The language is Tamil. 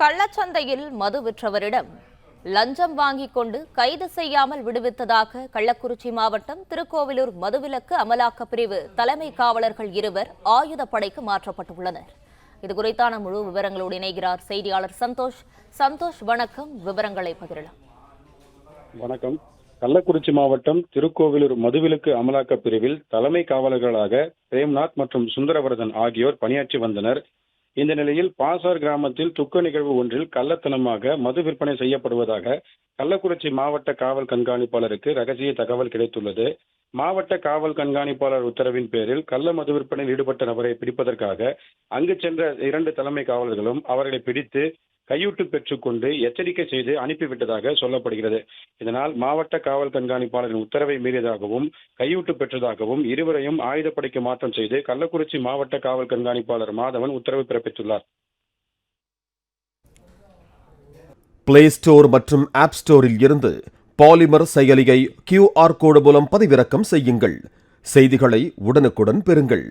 கள்ளச்சந்தையில் மது விற்றவரிடம் லஞ்சம் வாங்கிக் கொண்டு கைது செய்யாமல் விடுவித்ததாக கள்ளக்குறிச்சி மாவட்டம் திருக்கோவிலூர் மதுவிலக்கு அமலாக்கப் பிரிவு தலைமை காவலர்கள் இருவர் ஆயுதப்படைக்கு மாற்றப்பட்டுள்ளனர். இதுகுறித்தான முழு விவரங்களோடு இணைகிறார் செய்தியாளர் சந்தோஷ். சந்தோஷ், வணக்கம். விவரங்களை பகிரலாம். வணக்கம். கள்ளக்குறிச்சி மாவட்டம் திருக்கோவிலூர் மதுவிலக்கு அமலாக்கப் பிரிவில் தலைமை காவலர்களாக பிரேம்நாத் மற்றும் சுந்தரவர்தன் ஆகியோர் பணியாற்றி வந்தனர். இந்த நிலையில் பாசார் கிராமத்தில் துக்க நிகழ்வு ஒன்றில் கள்ளத்தனமாக மது விற்பனை செய்யப்படுவதாக கள்ளக்குறிச்சி மாவட்ட காவல் கண்காணிப்பாளருக்கு ரகசிய தகவல் கிடைத்துள்ளது. மாவட்ட காவல் கண்காணிப்பாளர் உத்தரவின் பேரில் கள்ள மது விற்பனையில் ஈடுபட்ட நபரை பிடிப்பதற்காக அங்கு சென்ற 2 தலைமை காவலர்களும் அவர்களை பிடித்து கையூட்டு பெற்றுக்கொண்டு எச்சரிக்கை செய்து அனுப்பிவிட்டதாக சொல்லப்படுகிறது. இதனால் மாவட்ட காவல் கண்காணிப்பாளரின் உத்தரவை மீறியதாகவும் கையூட்டு பெற்றதாகவும் இருவரையும் ஆயுதப்படைக்கு மாற்றம் செய்து கள்ளக்குறிச்சி மாவட்ட காவல் கண்காணிப்பாளர் மாதவன் உத்தரவு பிறப்பித்துள்ளார். பிளே ஸ்டோர் மற்றும் ஆப் ஸ்டோரில் இருந்து பாலிமர் செயலியை QR கோடு மூலம் பதிவிறக்கம் செய்யுங்கள். செய்திகளை உடனுக்குடன் பெறுங்கள்.